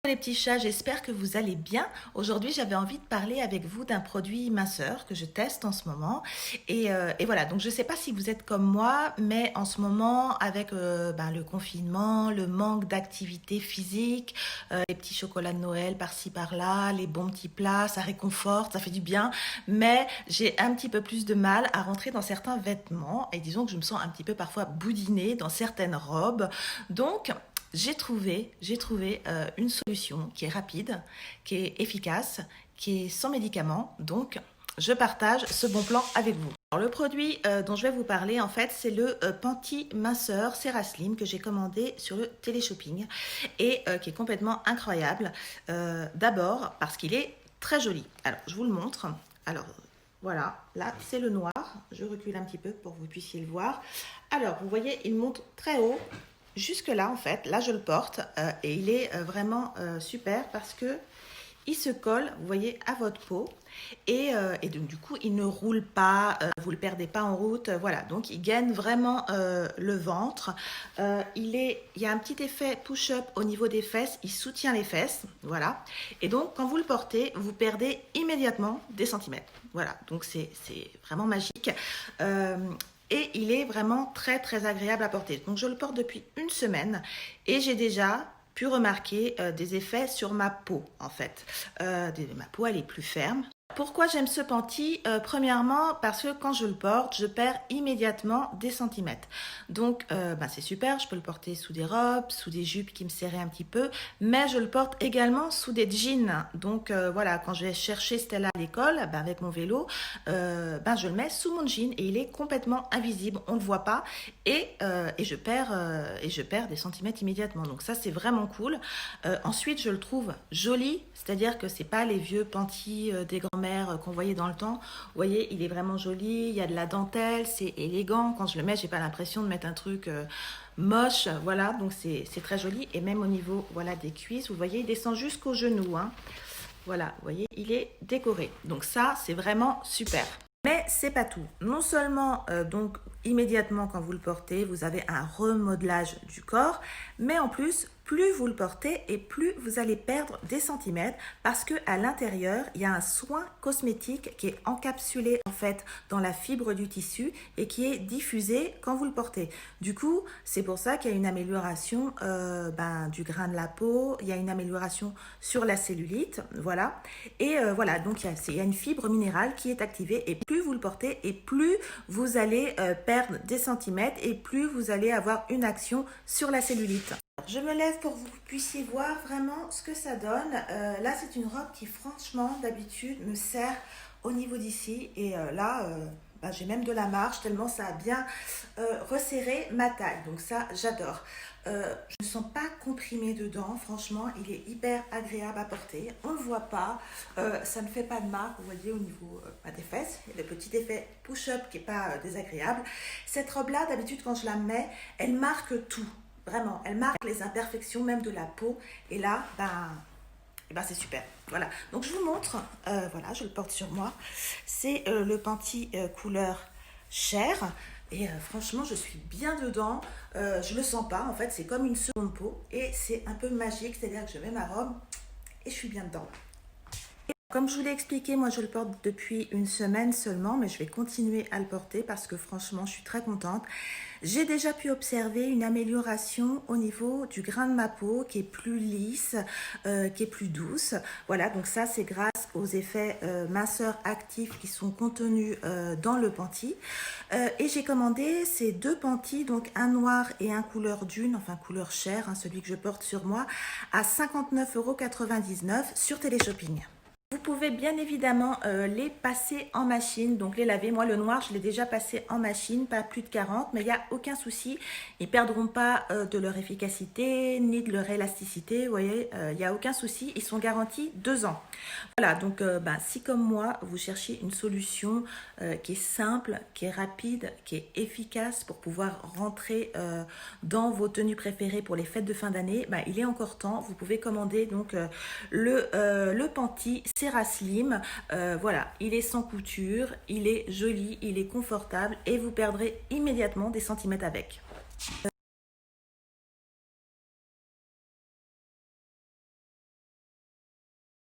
Les petits chats, j'espère que vous allez bien. Aujourd'hui, j'avais envie de parler avec vous d'un produit minceur que je teste en ce moment. Et voilà, donc je ne sais pas si vous êtes comme moi, mais en ce moment, avec le confinement, le manque d'activité physique, les petits chocolats de Noël par-ci par-là, les bons petits plats, ça réconforte, ça fait du bien. Mais j'ai un petit peu plus de mal à rentrer dans certains vêtements. Et disons que je me sens un petit peu parfois boudinée dans certaines robes. Donc, j'ai trouvé une solution qui est rapide, qui est efficace, qui est sans médicaments. Donc, je partage ce bon plan avec vous. Alors, le produit dont je vais vous parler, en fait, c'est le Panty Minceur Seraslim que j'ai commandé sur le téléshopping et qui est complètement incroyable. D'abord, parce qu'il est très joli. Alors, je vous le montre. Alors, voilà, là, c'est le noir. Je recule un petit peu pour que vous puissiez le voir. Alors, vous voyez, il monte très haut. Jusque là, en fait, là je le porte et il est vraiment super parce que il se colle, vous voyez, à votre peau et donc du coup il ne roule pas, vous le perdez pas en route, voilà. Donc il gaine vraiment le ventre. Il y a un petit effet push-up au niveau des fesses, il soutient les fesses, voilà. Et donc quand vous le portez, vous perdez immédiatement des centimètres, voilà. Donc c'est vraiment magique. Et il est vraiment très très agréable à porter. Donc je le porte depuis une semaine et j'ai déjà pu remarquer des effets sur ma peau en fait. Ma peau elle est plus ferme. Pourquoi j'aime ce panty? Premièrement, parce que quand je le porte, je perds immédiatement des centimètres. Donc, c'est super, je peux le porter sous des robes, sous des jupes qui me serraient un petit peu, mais je le porte également sous des jeans. Donc, voilà, quand je vais chercher Stella à l'école, avec mon vélo, je le mets sous mon jean et il est complètement invisible, on ne le voit pas et je perds des centimètres immédiatement. Donc ça, c'est vraiment cool. Ensuite, je le trouve joli, c'est-à-dire que c'est pas les vieux panty des grands-mères qu'on voyait dans le temps. Vous voyez, il est vraiment joli, il y a de la dentelle, c'est élégant. Quand je le mets, j'ai pas l'impression de mettre un truc moche, voilà, donc c'est très joli. Et même au niveau, voilà, des cuisses, vous voyez, il descend jusqu'aux genoux, hein. Voilà, vous voyez, il est décoré. Donc ça, c'est vraiment super. Mais c'est pas tout. Non seulement, donc, immédiatement quand vous le portez, vous avez un remodelage du corps, mais en plus, plus vous le portez et plus vous allez perdre des centimètres parce que à l'intérieur, il y a un soin cosmétique qui est encapsulé en fait dans la fibre du tissu et qui est diffusé quand vous le portez. Du coup, c'est pour ça qu'il y a une amélioration du grain de la peau, il y a une amélioration sur la cellulite, voilà. Et voilà, donc il y a une fibre minérale qui est activée et plus vous le portez et plus vous allez perdre des centimètres et plus vous allez avoir une action sur la cellulite. Je me lève pour que vous puissiez voir vraiment ce que ça donne. Là, c'est une robe qui, franchement, d'habitude, me sert au niveau d'ici. Et j'ai même de la marge tellement ça a bien resserré ma taille. Donc ça, j'adore. Je ne me sens pas comprimée dedans. Franchement, il est hyper agréable à porter. On ne le voit pas. Ça ne fait pas de marque, vous voyez, au niveau des fesses. Il y a le petit effet push-up qui n'est pas désagréable. Cette robe-là, d'habitude, quand je la mets, elle marque tout. Vraiment, elle marque les imperfections même de la peau. Et là, c'est super. Voilà. Donc, je vous montre. Voilà, je le porte sur moi. C'est le panty couleur chair. Et franchement, je suis bien dedans. Je le sens pas. En fait, c'est comme une seconde peau. Et c'est un peu magique. C'est-à-dire que je mets ma robe et je suis bien dedans. Comme je vous l'ai expliqué, moi je le porte depuis une semaine seulement, mais je vais continuer à le porter parce que franchement, je suis très contente. J'ai déjà pu observer une amélioration au niveau du grain de ma peau qui est plus lisse, qui est plus douce. Voilà, donc ça c'est grâce aux effets minceurs actifs qui sont contenus dans le panty. Et j'ai commandé ces deux panties, donc un noir et un couleur dune, enfin couleur chair, hein, celui que je porte sur moi, à 59,99 € sur Téléshopping. Vous pouvez bien évidemment les passer en machine, donc les laver. Moi, le noir, je l'ai déjà passé en machine, pas plus de 40, mais il n'y a aucun souci. Ils ne perdront pas de leur efficacité, ni de leur élasticité. Vous voyez, il n'y a aucun souci. Ils sont garantis 2 ans. Voilà, donc si comme moi, vous cherchez une solution qui est simple, qui est rapide, qui est efficace pour pouvoir rentrer dans vos tenues préférées pour les fêtes de fin d'année, il est encore temps. Vous pouvez commander donc le panty Seraslim. Voilà, il est sans couture, il est joli, il est confortable et vous perdrez immédiatement des centimètres avec.